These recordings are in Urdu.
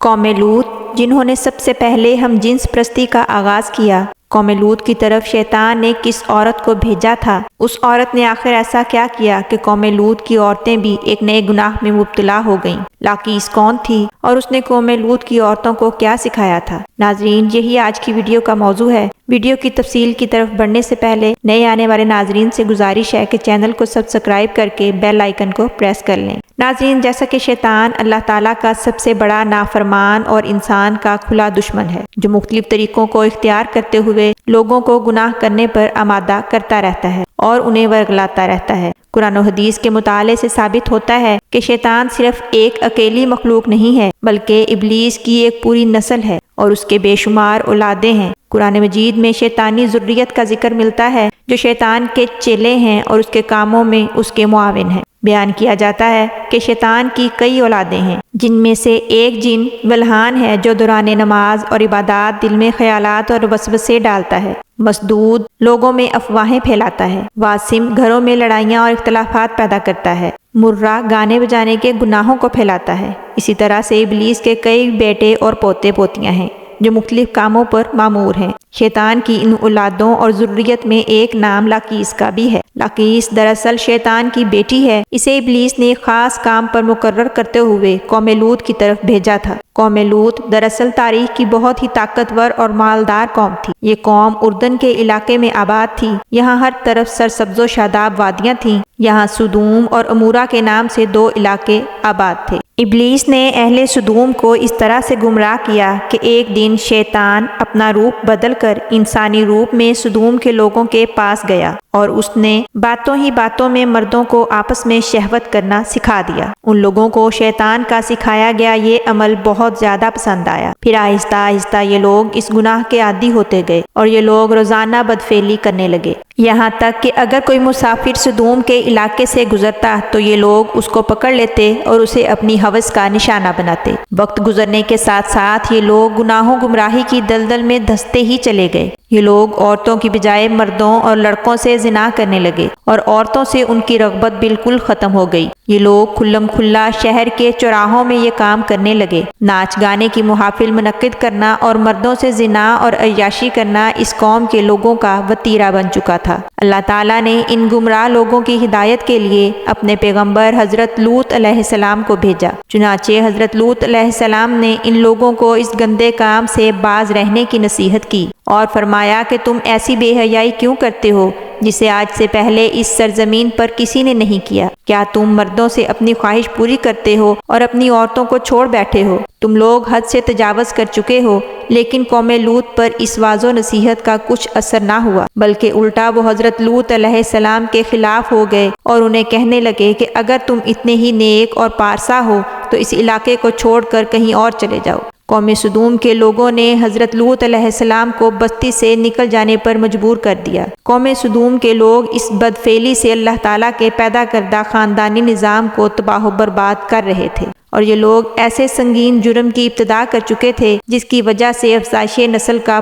قوم لوط جنہوں نے سب سے پہلے ہم جنس پرستی کا آغاز کیا، قوم لوط کی طرف شیطان نے کس عورت کو بھیجا تھا؟ اس عورت نے آخر ایسا کیا کیا کہ قوم لوط کی عورتیں بھی ایک نئے گناہ میں مبتلا ہو گئیں؟ لاقیس کون تھی اور اس نے قوم لوط کی عورتوں کو کیا سکھایا تھا؟ ناظرین، یہی آج کی ویڈیو کا موضوع ہے۔ ویڈیو کی تفصیل کی طرف بڑھنے سے پہلے نئے آنے والے ناظرین سے گزارش ہے کہ چینل کو سبسکرائب کر کے بیل آئیکن کو پریس کر لیں۔ ناظرین، جیسا کہ شیطان اللہ تعالیٰ کا سب سے بڑا نافرمان اور انسان کا کھلا دشمن ہے، جو مختلف طریقوں کو اختیار کرتے ہوئے لوگوں کو گناہ کرنے پر آمادہ کرتا رہتا ہے اور انہیں ورگلاتا رہتا ہے۔ قرآن و حدیث کے مطالعے سے ثابت ہوتا ہے کہ شیطان صرف ایک اکیلی مخلوق نہیں ہے، بلکہ ابلیس کی ایک پوری نسل ہے اور اس کے بے شمار اولادیں ہیں۔ قرآن مجید میں شیطانی ذریت کا ذکر ملتا ہے جو شیطان کے چیلے ہیں اور اس کے کاموں میں اس کے معاون ہیں۔ بیان کیا جاتا ہے کہ شیطان کی کئی اولادیں ہیں، جن میں سے ایک جن ولہان ہے جو دوران نماز اور عبادات دل میں خیالات اور وسوسے ڈالتا ہے۔ مسدود لوگوں میں افواہیں پھیلاتا ہے۔ واسم گھروں میں لڑائیاں اور اختلافات پیدا کرتا ہے۔ مرہ گانے بجانے کے گناہوں کو پھیلاتا ہے۔ اسی طرح سے ابلیس کے کئی بیٹے اور پوتے پوتیاں ہیں جو مختلف کاموں پر مامور ہیں۔ شیطان کی ان اولادوں اور ذریت میں ایک نام لاقیس کا بھی ہے۔ لاقیس دراصل شیطان کی بیٹی ہے۔ اسے ابلیس نے خاص کام پر مقرر کرتے ہوئے قوم لوط کی طرف بھیجا تھا۔ قوم لوط دراصل تاریخ کی بہت ہی طاقتور اور مالدار قوم تھی۔ یہ قوم اردن کے علاقے میں آباد تھی۔ یہاں ہر طرف سرسبز و شاداب وادیاں تھیں۔ یہاں سدوم اور عمورہ کے نام سے دو علاقے آباد تھے۔ ابلیس نے اہل سدوم کو اس طرح سے گمراہ کیا کہ ایک دن شیطان اپنا روپ بدل کر انسانی روپ میں سدوم کے لوگوں کے پاس گیا اور اس نے باتوں ہی باتوں میں مردوں کو آپس میں شہوت کرنا سکھا دیا۔ ان لوگوں کو شیطان کا سکھایا گیا یہ عمل بہت زیادہ پسند آیا۔ پھر آہستہ آہستہ یہ لوگ اس گناہ کے عادی ہوتے گئے اور یہ لوگ روزانہ بدفعلی کرنے لگے، یہاں تک کہ اگر کوئی مسافر سدوم کے علاقے سے گزرتا تو یہ لوگ اس کو پکڑ لیتے اور اسے اپنی ہوس کا نشانہ بناتے۔ وقت گزرنے کے ساتھ ساتھ یہ لوگ گناہوں گمراہی کی دلدل میں دھستے ہی چلے گئے۔ یہ لوگ عورتوں کی بجائے مردوں اور لڑکوں سے زنا کرنے لگے اور عورتوں سے ان کی رغبت بالکل ختم ہو گئی۔ یہ لوگ کھلم کھلا شہر کے چوراہوں میں یہ کام کرنے لگے۔ ناچ گانے کی محافل منعقد کرنا اور مردوں سے زنا اور عیاشی کرنا اس قوم کے لوگوں کا وتیرہ بن چکا تھا۔ اللہ تعالیٰ نے ان گمراہ لوگوں کی ہدایت کے لیے اپنے پیغمبر حضرت لوط علیہ السلام کو بھیجا۔ چنانچہ حضرت لوط علیہ السلام نے ان لوگوں کو اس گندے کام سے باز رہنے کی نصیحت کی اور فرمایا کہ تم ایسی بے حیائی کیوں کرتے ہو جسے آج سے پہلے اس سرزمین پر کسی نے نہیں کیا؟ کیا تم مردوں سے اپنی خواہش پوری کرتے ہو اور اپنی عورتوں کو چھوڑ بیٹھے ہو؟ تم لوگ حد سے تجاوز کر چکے ہو۔ لیکن قوم لوط پر اس واض و نصیحت کا کچھ اثر نہ ہوا، بلکہ الٹا وہ حضرت لوط علیہ السلام کے خلاف ہو گئے اور انہیں کہنے لگے کہ اگر تم اتنے ہی نیک اور پارسا ہو تو اس علاقے کو چھوڑ کر کہیں اور چلے جاؤ۔ قوم سدوم کے لوگوں نے حضرت لوط علیہ السلام کو بستی سے نکل جانے پر مجبور کر دیا۔ قوم سدوم کے لوگ اس بدفعلی سے اللہ تعالیٰ کے پیدا کردہ خاندانی نظام کو تباہ و برباد کر رہے تھے، اور یہ لوگ ایسے سنگین جرم کی ابتدا کر چکے تھے جس کی وجہ سے افزائش نسل کا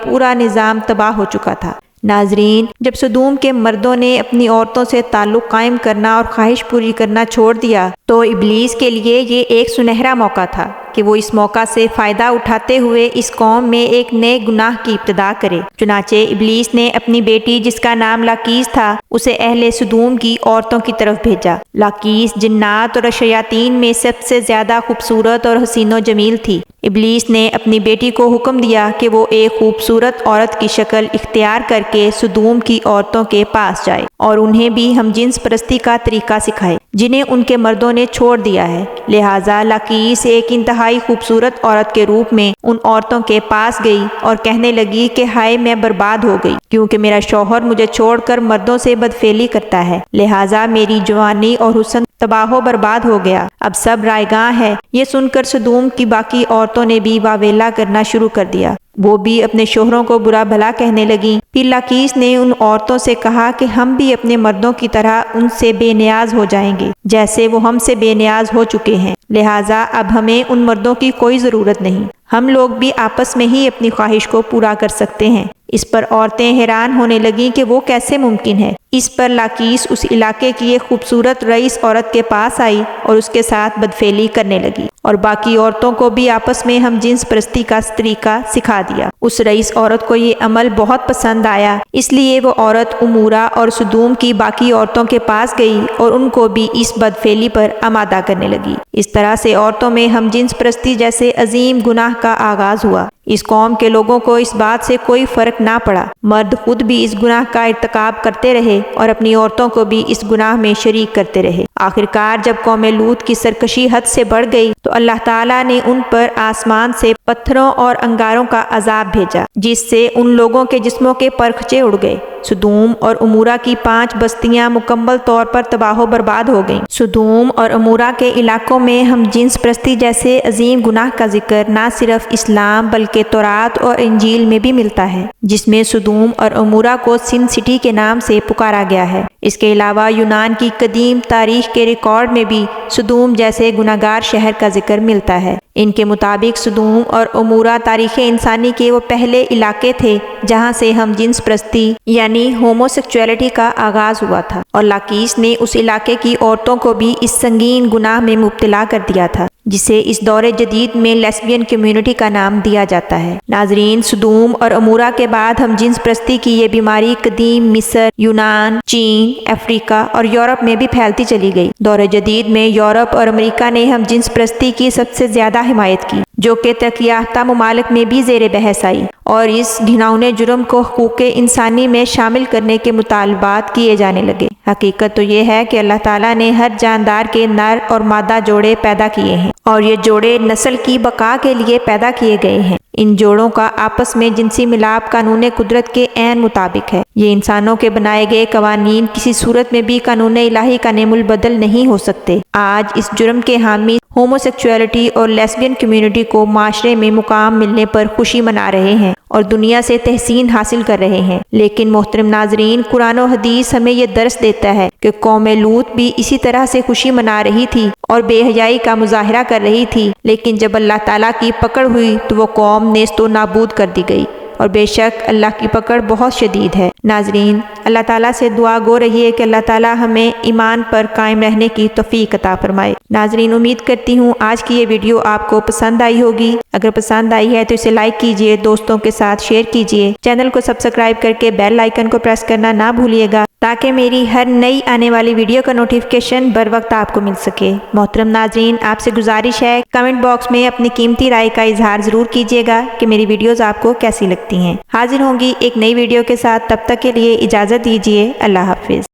پورا نظام تباہ ہو چکا تھا۔ ناظرین، جب سدوم کے مردوں نے اپنی عورتوں سے تعلق قائم کرنا اور خواہش پوری کرنا چھوڑ دیا تو ابلیس کے لیے یہ ایک سنہرا موقع تھا کہ وہ اس موقع سے فائدہ اٹھاتے ہوئے اس قوم میں ایک نئے گناہ کی ابتدا کرے۔ چنانچہ ابلیس نے اپنی بیٹی جس کا نام لاقیس تھا اسے اہل سدوم کی عورتوں کی طرف بھیجا۔ لاقیس جنات اور شیاطین میں سب سے زیادہ خوبصورت اور حسین و جمیل تھی۔ ابلیس نے اپنی بیٹی کو حکم دیا کہ وہ ایک خوبصورت عورت کی شکل اختیار کر کے سدوم کی عورتوں کے پاس جائے اور انہیں بھی ہم جنس پرستی کا طریقہ سکھائے جنہیں ان کے مردوں نے چھوڑ دیا ہے۔ لہٰذا لاقیس ایک انتہائی خوبصورت عورت کے روپ میں ان عورتوں کے پاس گئی اور کہنے لگی کہ ہائے میں برباد ہو گئی، کیونکہ میرا شوہر مجھے چھوڑ کر مردوں سے بدفعلی کرتا ہے، لہٰذا میری جوانی اور حسن تباہ و برباد ہو گیا، اب سب رائیگاں ہے۔ یہ سن کر سدوم کی باقی عورتوں نے بھی واویلا کرنا شروع کر دیا۔ وہ بھی اپنے شوہروں کو برا بھلا کہنے لگیں۔ پھر لاقیس نے ان عورتوں سے کہا کہ ہم بھی اپنے مردوں کی طرح ان سے بے نیاز ہو جائیں گے جیسے وہ ہم سے بے نیاز ہو چکے ہیں، لہٰذا اب ہمیں ان مردوں کی کوئی ضرورت نہیں، ہم لوگ بھی آپس میں ہی اپنی خواہش کو پورا کر سکتے ہیں۔ اس پر عورتیں حیران ہونے لگیں کہ وہ کیسے ممکن ہے۔ اس پر لاکیس اس علاقے کی ایک خوبصورت رئیس عورت کے پاس آئی اور اس کے ساتھ بدفعلی کرنے لگی اور باقی عورتوں کو بھی آپس میں ہم جنس پرستی کا طریقہ سکھا دیا۔ اس رئیس عورت کو یہ عمل بہت پسند آیا، اس لیے وہ عورت امورہ اور سدوم کی باقی عورتوں کے پاس گئی اور ان کو بھی اس بدفعلی پر آمادہ کرنے لگی۔ اس طرح سے عورتوں میں ہم جنس پرستی جیسے عظیم گناہ کا آغاز ہوا۔ اس قوم کے لوگوں کو اس بات سے کوئی فرق نہ پڑا، مرد خود بھی اس گناہ کا ارتکاب کرتے رہے اور اپنی عورتوں کو بھی اس گناہ میں شریک کرتے رہے۔ آخرکار جب قوم لوط کی سرکشی حد سے بڑھ گئی تو اللہ تعالیٰ نے ان پر آسمان سے پتھروں اور انگاروں کا عذاب بھیجا، جس سے ان لوگوں کے جسموں کے پرخچے اڑ گئے۔ سدوم اور امورہ کی 5 بستیاں مکمل طور پر تباہ و برباد ہو گئیں۔ سدوم اور امورہ کے علاقوں میں ہم جنس پرستی جیسے عظیم گناہ کا ذکر نہ صرف اسلام بلکہ تورات اور انجیل میں بھی ملتا ہے، جس میں سدوم اور امورہ کو سن سٹی کے نام سے پکارا گیا ہے۔ اس کے علاوہ یونان کی قدیم تاریخ کے ریکارڈ میں بھی سدوم جیسے گناہگار شہر کا ذکر ملتا ہے۔ ان کے مطابق سدوم اور امورہ تاریخ انسانی کے وہ پہلے علاقے تھے جہاں سے ہم جنس پرستی یعنی ہومو سیکچویلٹی کا آغاز ہوا تھا، اور لاکیس نے اس علاقے کی عورتوں کو بھی اس سنگین گناہ میں مبتلا کر دیا تھا، جسے اس دور جدید میں لیسبین کمیونٹی کا نام دیا جاتا ہے۔ ناظرین، سدوم اور امورہ کے بعد ہم جنس پرستی کی یہ بیماری قدیم مصر، یونان، چین، افریقہ اور یورپ میں بھی پھیلتی چلی گئی۔ دور جدید میں یورپ اور امریکہ نے ہم جنس پرستی کی سب سے زیادہ حمایت کی، جو کہ ترقی یافتہ ممالک میں بھی زیر بحث آئی، اور اس گھناؤنے جرم کو حقوق انسانی میں شامل کرنے کے مطالبات کیے جانے لگے۔ حقیقت تو یہ ہے کہ اللہ تعالیٰ نے ہر جاندار کے نر اور مادہ جوڑے پیدا کیے ہیں، اور یہ جوڑے نسل کی بقا کے لیے پیدا کیے گئے ہیں۔ ان جوڑوں کا آپس میں جنسی ملاپ قانون قدرت کے عین مطابق ہے۔ یہ انسانوں کے بنائے گئے قوانین کسی صورت میں بھی قانون الہی کا نعم البدل نہیں ہو سکتے۔ آج اس جرم کے حامی ہومو سیکچویلٹی اور لیسبین کمیونٹی کو معاشرے میں مقام ملنے پر خوشی منا رہے ہیں اور دنیا سے تحسین حاصل کر رہے ہیں، لیکن محترم ناظرین، قرآن و حدیث ہمیں یہ درس دیتا ہے کہ قوم لوط بھی اسی طرح سے خوشی منا رہی تھی اور بے حیائی کا مظاہرہ کر رہی تھی، لیکن جب اللہ تعالیٰ کی پکڑ ہوئی تو وہ قوم نیست و نابود کر دی گئی، اور بے شک اللہ کی پکڑ بہت شدید ہے۔ ناظرین، اللہ تعالیٰ سے دعا گو رہی ہے کہ اللہ تعالیٰ ہمیں ایمان پر قائم رہنے کی توفیق عطا فرمائے۔ ناظرین، امید کرتی ہوں آج کی یہ ویڈیو آپ کو پسند آئی ہوگی۔ اگر پسند آئی ہے تو اسے لائک کیجئے، دوستوں کے ساتھ شیئر کیجئے، چینل کو سبسکرائب کر کے بیل آئیکن کو پریس کرنا نہ بھولیے گا تاکہ میری ہر نئی آنے والی ویڈیو کا نوٹیفیکیشن بر وقت آپ کو مل سکے۔ محترم ناظرین، آپ سے گزارش ہے کمنٹ باکس میں اپنی قیمتی رائے کا اظہار ضرور کیجیے گا کہ میری ویڈیوز آپ کو کیسی لگتی ہیں۔ حاضر ہوں گی ایک نئی ویڈیو کے ساتھ، تب تک کے لیے اجازت دیجیے۔ اللہ حافظ۔